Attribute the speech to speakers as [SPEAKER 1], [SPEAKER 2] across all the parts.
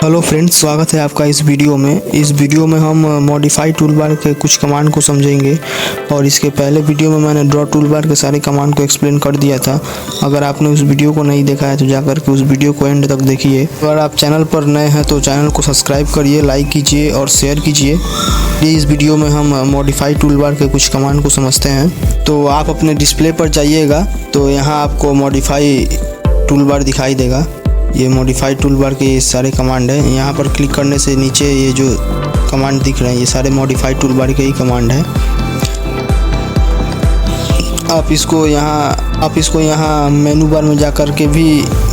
[SPEAKER 1] Hello friends, स्वागत है आपका इस वीडियो में। इस वीडियो में हम मॉडिफाई टूलबार के कुछ कमांड को समझेंगे और इसके पहले वीडियो में मैंने ड्रॉ टूलबार के सारे कमांड को एक्सप्लेन कर दिया था। अगर आपने उस वीडियो को नहीं देखा है तो जाकर के उस वीडियो को एंड तक देखिए। अगर आप चैनल पर नए हैं तो चैनल को सब्सक्राइब करिए, लाइक कीजिए और शेयर कीजिए। इस वीडियो में हम मॉडिफाई टूलबार के कुछ कमांड को समझते हैं। तो आप अपने डिस्प्ले पर जाइएगा तो यहाँ आपको मॉडिफाई टूलबार दिखाई देगा। ये मॉडिफाई टूलबार के ये सारे कमांड है। यहाँ पर क्लिक करने से नीचे ये जो कमांड दिख रहे हैं ये सारे मॉडिफाई टूलबार के ही कमांड है। आप इसको यहाँ मेनू बार में जाकर के भी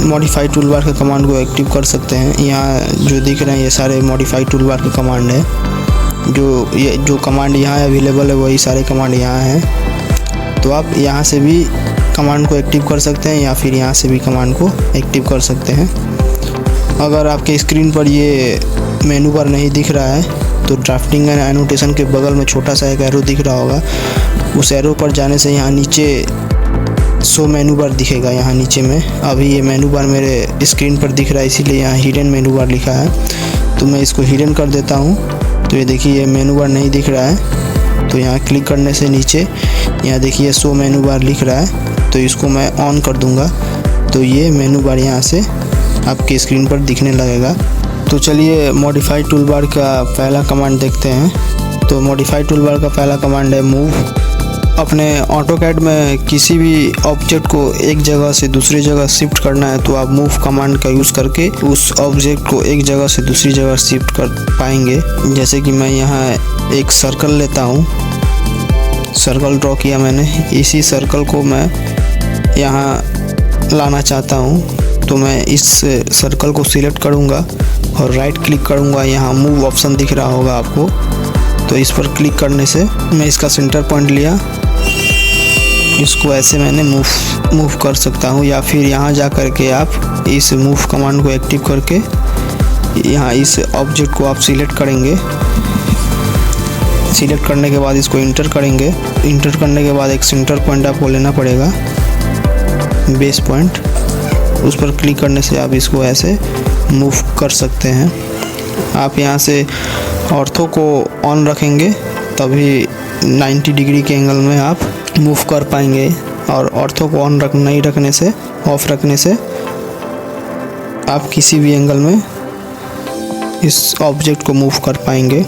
[SPEAKER 1] मॉडिफाई टूलबार के कमांड को एक्टिव कर सकते हैं। यहाँ जो दिख रहे हैं ये सारे मॉडिफाई टूलबार के कमांड है। जो कमांड यहाँ अवेलेबल है वही सारे कमांड यहाँ हैं। तो आप यहाँ से भी कमांड को एक्टिव कर सकते हैं या फिर यहाँ से भी कमांड को एक्टिव कर सकते हैं। अगर आपके स्क्रीन पर ये मेनू बार नहीं दिख रहा है तो ड्राफ्टिंग एंड एनोटेशन के बगल में छोटा सा एक एरो दिख रहा होगा। उस एरो पर जाने से यहाँ नीचे शो मेनू बार दिखेगा। यहाँ नीचे में अभी ये मेनू बार मेरे स्क्रीन पर दिख रहा है, इसीलिए यहाँ हिडन मेनू बार लिखा है। तो मैं इसको हिडन कर देता हूँ। तो ये देखिए ये मेनू बार नहीं दिख रहा है। तो यहाँ क्लिक करने से नीचे यहाँ देखिए शो मेनू बार लिख रहा है। तो इसको मैं ऑन कर दूंगा तो ये मेनू बार यहाँ से आपके स्क्रीन पर दिखने लगेगा। तो चलिए मॉडिफाई टूलबार का पहला कमांड देखते हैं। तो मॉडिफाई टूलबार का पहला कमांड है मूव। अपने ऑटोकैड में किसी भी ऑब्जेक्ट को एक जगह से दूसरी जगह शिफ्ट करना है तो आप मूव कमांड का यूज़ करके उस ऑब्जेक्ट को एक जगह से दूसरी जगह शिफ्ट कर पाएंगे। जैसे कि मैं यहाँ एक सर्कल लेता हूँ, सर्कल ड्रॉ किया मैंने। इसी सर्कल को मैं यहाँ लाना चाहता हूँ तो मैं इस सर्कल को सिलेक्ट करूँगा और राइट क्लिक करूँगा। यहाँ मूव ऑप्शन दिख रहा होगा आपको, तो इस पर क्लिक करने से मैं इसका सेंटर पॉइंट लिया, इसको ऐसे मैंने मूव कर सकता हूँ। या फिर यहाँ जा कर के आप इस मूव कमांड को एक्टिव करके यहाँ इस ऑब्जेक्ट को आप सिलेक्ट करेंगे। सिलेक्ट करने के बाद इसको इंटर करेंगे। इंटर करने के बाद एक सेंटर पॉइंट आपको लेना पड़ेगा, बेस पॉइंट। उस पर क्लिक करने से आप इसको ऐसे मूव कर सकते हैं। आप यहाँ से ऑर्थो को ऑन रखेंगे तभी 90 डिग्री के एंगल में आप मूव कर पाएंगे। और ऑर्थो को ऑन नहीं रखने से, ऑफ रखने से आप किसी भी एंगल में इस ऑब्जेक्ट को मूव कर पाएंगे।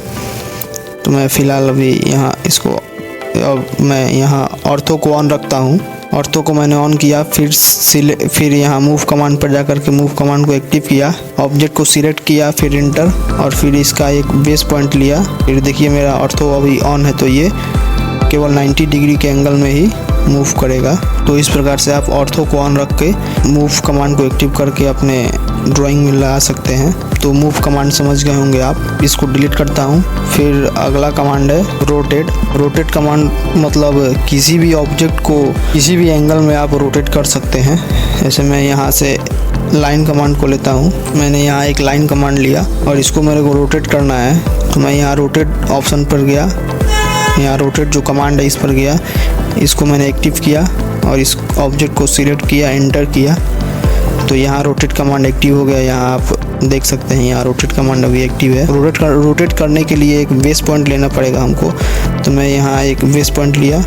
[SPEAKER 1] तो मैं फ़िलहाल अभी यहाँ मैं यहाँ ऑर्थो को ऑन रखता हूँ। ऑर्थो को मैंने ऑन किया, फिर यहाँ मूव कमांड पर जाकर के मूव कमांड को एक्टिव किया, ऑब्जेक्ट को सिलेक्ट किया, फिर इंटर और फिर इसका एक बेस पॉइंट लिया। फिर देखिए मेरा ऑर्थो अभी ऑन है तो ये केवल 90 डिग्री के एंगल में ही मूव करेगा। तो इस प्रकार से आप ऑर्थो को ऑन रख के मूव कमांड को एक्टिव करके अपने ड्राइंग में लगा सकते हैं। तो मूव कमांड समझ गए होंगे आप। इसको डिलीट करता हूँ। फिर अगला कमांड है रोटेट। रोटेट कमांड मतलब किसी भी ऑब्जेक्ट को किसी भी एंगल में आप रोटेट कर सकते हैं। जैसे मैं यहाँ से लाइन कमांड को लेता हूँ। मैंने यहाँ एक लाइन कमांड लिया और इसको मेरे को रोटेट करना है। तो मैं यहाँ रोटेट ऑप्शन पर गया, यहाँ रोटेट जो कमांड है इस पर गया, इसको मैंने एक्टिव किया और इस ऑब्जेक्ट को सिलेक्ट किया, एंटर किया। तो यहाँ रोटेट कमांड एक्टिव हो गया। यहाँ आप देख सकते हैं यहाँ रोटेट कमांड अभी एक्टिव है। रोटेट करने के लिए एक बेस पॉइंट लेना पड़ेगा हमको। तो मैं यहाँ एक बेस पॉइंट लिया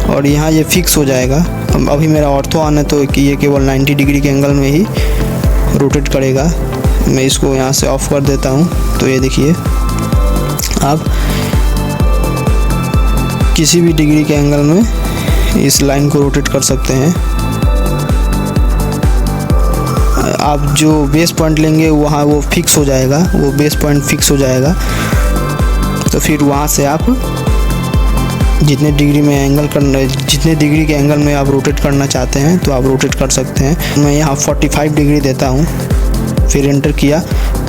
[SPEAKER 1] और यहाँ ये फिक्स हो जाएगा। अभी मेरा ऑर्थो ऑन है तो ये केवल 90 डिग्री के एंगल में ही रोटेट करेगा। मैं इसको यहाँ से ऑफ कर देता हूँ। तो ये देखिए आप किसी भी डिग्री के एंगल में इस लाइन को रोटेट कर सकते हैं। आप जो बेस पॉइंट लेंगे वहाँ वो फिक्स हो जाएगा, वो बेस पॉइंट फिक्स हो जाएगा। तो फिर वहाँ से आप जितने डिग्री के एंगल में आप रोटेट करना चाहते हैं तो आप रोटेट कर सकते हैं। मैं यहाँ 45 डिग्री देता हूँ, फिर एंटर किया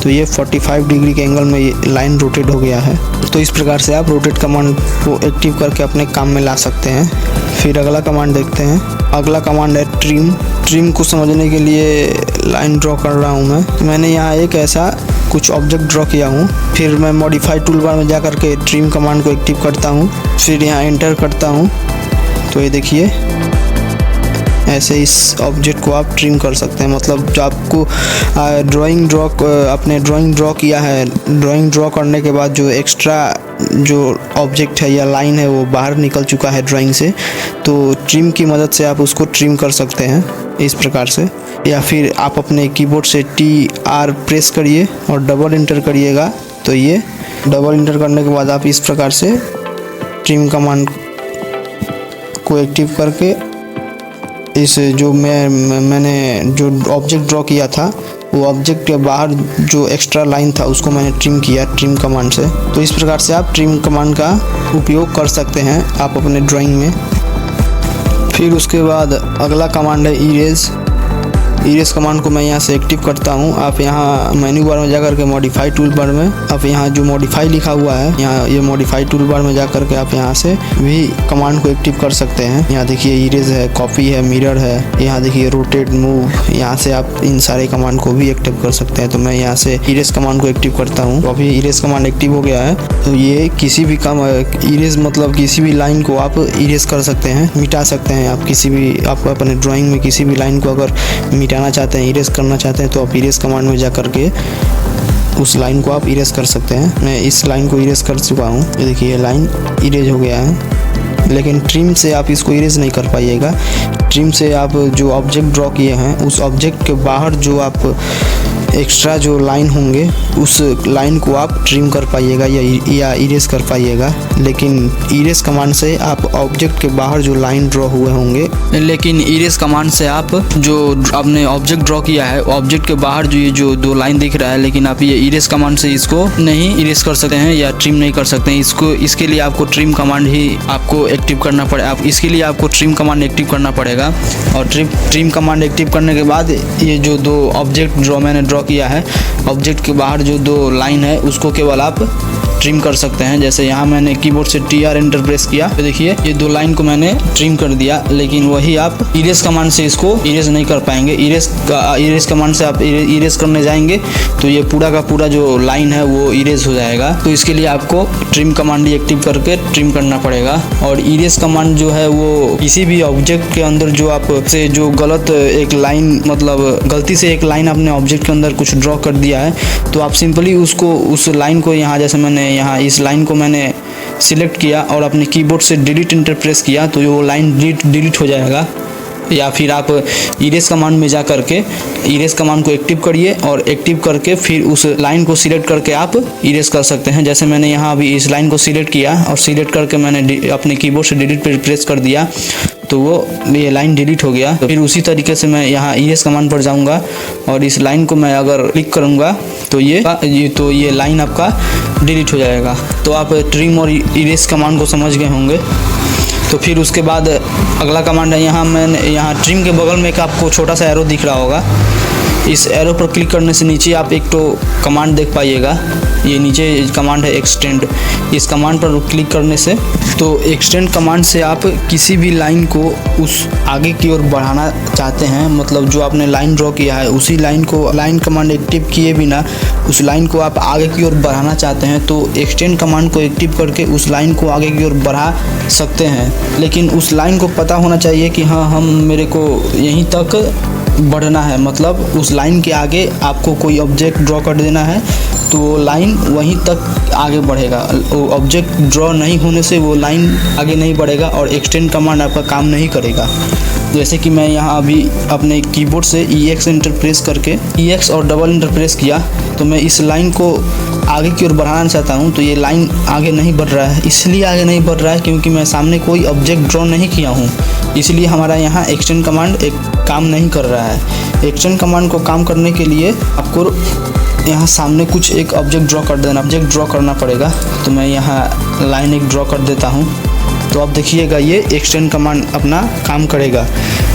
[SPEAKER 1] तो ये 45 डिग्री के एंगल में ये लाइन रोटेट हो गया है। तो इस प्रकार से आप रोटेट कमांड को एक्टिव करके अपने काम में ला सकते हैं। फिर अगला कमांड देखते हैं। अगला कमांड है ट्रिम। ट्रिम को समझने के लिए लाइन ड्रॉ कर रहा हूँ मैं। तो मैंने यहाँ एक ऐसा कुछ ऑब्जेक्ट ड्रॉ किया हूँ। फिर मैं मॉडिफाई टूलबार में जाकर के ट्रिम कमांड को एक्टिव करता हूँ, फिर यहाँ एंटर करता हूँ। तो ये देखिए ऐसे इस ऑब्जेक्ट को आप ट्रिम कर सकते हैं। मतलब जो आपको अपने ड्राइंग ड्रॉ किया है, ड्राइंग ड्रॉ करने के बाद जो एक्स्ट्रा जो ऑब्जेक्ट है या लाइन है वो बाहर निकल चुका है ड्राइंग से, तो ट्रिम की मदद से आप उसको ट्रिम कर सकते हैं इस प्रकार से। या फिर आप अपने कीबोर्ड से TR प्रेस करिए और डबल इंटर करिएगा, तो ये डबल इंटर करने के बाद आप इस प्रकार से ट्रिम कमांड को एक्टिव करके इस जो मैंने जो ऑब्जेक्ट ड्रॉ किया था वो ऑब्जेक्ट के बाहर जो एक्स्ट्रा लाइन था उसको मैंने ट्रिम किया ट्रिम कमांड से। तो इस प्रकार से आप ट्रिम कमांड का उपयोग कर सकते हैं आप अपने ड्राइंग में। फिर उसके बाद अगला कमांड है इरेज। इरेज कमांड को मैं यहाँ से एक्टिव करता हूँ। आप यहाँ मेन्यू बार में जाकर के मॉडिफाई टूल बार में आप यहाँ जो मॉडिफाई लिखा हुआ है, यहाँ ये मॉडिफाई टूल बार में जाकर के आप यहाँ से भी कमांड को एक्टिव कर सकते हैं। यहाँ देखिए इरेज है, कॉपी है, मिरर है, यहाँ देखिए रोटेट, मूव, यहाँ से आप इन सारे कमांड को भी एक्टिव कर सकते हैं। तो मैं यहाँ से इरेज कमांड को एक्टिव करता हूँ। तो अभी इरेज कमांड एक्टिव हो गया है। तो ये किसी भी इरेज मतलब किसी भी लाइन को आप इरेज कर सकते हैं, मिटा सकते हैं। आप किसी भी आप अपने ड्राइंग में किसी भी लाइन को अगर मिटाना चाहते हैं, इरेज करना चाहते हैं, तो आप इरेज कमांड में जा करके उस लाइन को आप इरेज कर सकते हैं। मैं इस लाइन को इरेज कर चुका हूँ। ये देखिए ये लाइन इरेज हो गया है। लेकिन ट्रिम से आप इसको इरेज नहीं कर पाइएगा। ट्रिम से आप जो ऑब्जेक्ट ड्रॉ किए हैं उस ऑब्जेक्ट के बाहर जो आप एक्स्ट्रा जो लाइन होंगे उस लाइन को आप ट्रिम कर पाइएगा या इरेज कर पाइएगा। लेकिन इरेज कमांड से आप ऑब्जेक्ट के बाहर जो लाइन ड्रॉ हुए होंगे, लेकिन इरेज कमांड से आप जो आपने ऑब्जेक्ट ड्रॉ किया है ऑब्जेक्ट के बाहर जो ये जो दो लाइन दिख रहा है, लेकिन आप ये इरेज कमांड से इसको नहीं इरेज कर सकते हैं या ट्रिम नहीं कर सकते हैं। इसके लिए आपको ट्रिम कमांड ही आपको एक्टिव करना पड़ेगा। इसके लिए आपको ट्रिम कमांड एक्टिव करना पड़ेगा। और ट्रिम कमांड एक्टिव करने के बाद ये जो दो ऑब्जेक्ट मैंने ड्रॉ किया है, ऑब्जेक्ट के बाहर जो दो लाइन है उसको केवल आप ट्रिम कर सकते हैं। जैसे यहाँ मैंने कीबोर्ड से TR एंटर प्रेस किया, तो देखिए ये दो लाइन को मैंने ट्रिम कर दिया। लेकिन वही आप इरेज कमांड से इसको इरेज नहीं कर पाएंगे। इरेज कमांड से आप इरेज करने जाएंगे तो ये पूरा का पूरा जो लाइन है वो इरेज हो जाएगा। तो इसके लिए आपको ट्रिम कमांड एक्टिव करके ट्रिम करना पड़ेगा। और इरेज कमांड जो है वो किसी भी ऑब्जेक्ट के अंदर जो आप से जो गलत एक लाइन मतलब गलती से एक लाइन अपने ऑब्जेक्ट के अंदर कुछ ड्रॉ कर दिया है, तो आप सिंपली उसको उस लाइन को यहाँ जैसे मैंने यहाँ इस लाइन को मैंने सिलेक्ट किया और अपने कीबोर्ड से डिलीट एंटर प्रेस किया तो वो लाइन डिलीट हो जाएगा। या फिर आप इरेज कमांड में जा करके इरेज कमांड को एक्टिव करिए और एक्टिव करके फिर उस लाइन को सिलेक्ट करके आप इरेज कर सकते हैं। जैसे मैंने यहाँ अभी इस लाइन को सिलेक्ट किया और सिलेक्ट करके मैंने अपने कीबोर्ड से डिलीट पर प्रेस कर दिया तो वो ये लाइन डिलीट हो गया। तो फिर उसी तरीके से मैं यहाँ इरेज कमांड पर जाऊँगा और इस लाइन को मैं अगर क्लिक करूँगा तो ये लाइन आपका डिलीट हो जाएगा। तो आप ट्रिम और इरेज कमांड को समझ गए होंगे। तो फिर उसके बाद अगला कमांड है यहाँ ट्रिम के बगल में एक आपको छोटा सा एरो दिख रहा होगा। इस एरो पर क्लिक करने से नीचे आप एक तो कमांड देख पाइएगा। ये नीचे कमांड है एक्सटेंड। इस कमांड पर क्लिक करने से तो एक्सटेंड कमांड से आप किसी भी लाइन को उस आगे की ओर बढ़ाना चाहते हैं, मतलब जो आपने लाइन ड्रॉ किया है उसी लाइन को लाइन कमांड एक्टिव किए बिना उस लाइन को आप आगे की ओर बढ़ाना चाहते हैं तो एक्सटेंड कमांड को एक्टिव करके उस लाइन को आगे की ओर बढ़ा सकते हैं। लेकिन उस लाइन को पता होना चाहिए कि हाँ मेरे को यहीं तक बढ़ना है, मतलब उस लाइन के आगे आपको कोई ऑब्जेक्ट ड्रॉ कर देना है तो वो लाइन वहीं तक आगे बढ़ेगा। वो ऑब्जेक्ट ड्रॉ नहीं होने से वो लाइन आगे नहीं बढ़ेगा और एक्सटेंड कमांड आपका काम नहीं करेगा। जैसे कि मैं यहाँ अभी अपने कीबोर्ड से EX एंटर प्रेस करके EX और डबल एंटर प्रेस किया तो मैं इस लाइन को आगे की ओर बढ़ाना चाहता हूँ तो ये लाइन आगे नहीं बढ़ रहा है। इसलिए आगे नहीं बढ़ रहा है क्योंकि मैं सामने कोई ऑब्जेक्ट ड्रॉ नहीं किया हूँ, इसलिए हमारा यहाँ एक्सटेंड कमांड एक काम नहीं कर रहा है। एक्सटेंड कमांड को काम करने के लिए आपको यहाँ सामने कुछ एक ऑब्जेक्ट ड्रॉ करना पड़ेगा। तो मैं यहाँ लाइन एक ड्रॉ कर देता हूँ तो आप देखिएगा ये एक्सटेंड कमांड अपना काम करेगा।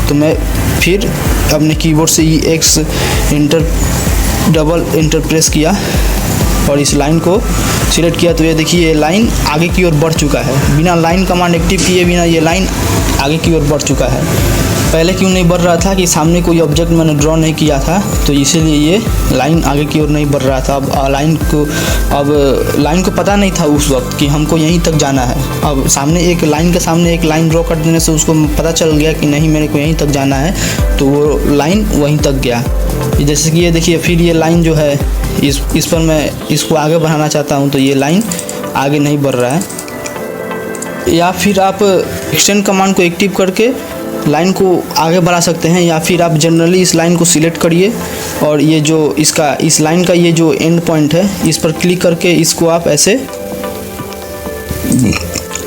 [SPEAKER 1] तो मैं फिर अपने कीबोर्ड से EX डबल एंटर प्रेस किया और इस लाइन को सिलेक्ट किया तो ये देखिए ये लाइन आगे की ओर बढ़ चुका है। बिना लाइन कमांड एक्टिव किए बिना ये लाइन आगे की ओर बढ़ चुका है। पहले क्यों नहीं बढ़ रहा था कि सामने कोई ऑब्जेक्ट मैंने ड्रॉ नहीं किया था, तो इसीलिए ये लाइन आगे की ओर नहीं बढ़ रहा था। अब लाइन को पता नहीं था उस वक्त कि हमको यहीं तक जाना है। अब सामने एक लाइन के सामने एक लाइन ड्रॉ कर देने से उसको पता चल गया कि नहीं मेरे को यहीं तक जाना है, तो वो लाइन वहीं तक गया। जैसे कि ये देखिए, फिर ये लाइन जो है इस पर मैं इसको आगे बढ़ाना चाहता हूँ, तो ये लाइन आगे नहीं बढ़ रहा है। या फिर आप एक्सटेंड कमांड को एक्टिव करके लाइन को आगे बढ़ा सकते हैं, या फिर आप जनरली इस लाइन को सिलेक्ट करिए और ये जो इस लाइन का ये जो एंड पॉइंट है, इस पर क्लिक करके इसको आप ऐसे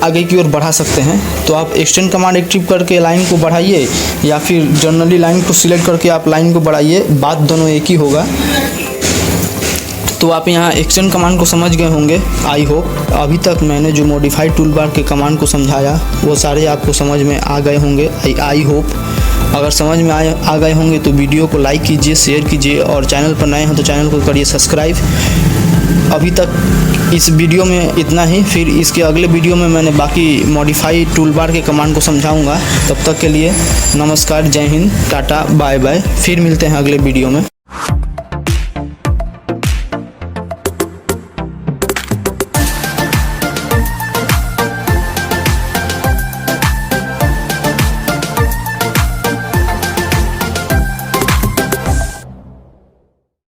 [SPEAKER 1] आगे की ओर बढ़ा सकते हैं। तो आप एक्सटेंड कमांड एक्टिव करके लाइन को बढ़ाइए, या फिर जनरली लाइन को सिलेक्ट करके आप लाइन को बढ़ाइए, बात दोनों एक ही होगा। तो आप यहाँ एक्सटेंड कमांड को समझ गए होंगे, आई होप। अभी तक मैंने जो मॉडिफाइड टूल बार के कमांड को समझाया वो सारे आपको समझ में आ गए होंगे, आई होप। अगर समझ में आ गए होंगे तो वीडियो को लाइक कीजिए, शेयर कीजिए, और चैनल पर नए हैं तो चैनल को करिए सब्सक्राइब। अभी तक इस वीडियो में इतना ही, फिर इसके अगले वीडियो में मैंने बाकी मॉडिफाइड टूल बार के कमांड को समझाऊंगा। तब तक के लिए नमस्कार, जय हिंद, टाटा, बाय बाय। फिर मिलते हैं अगले वीडियो में।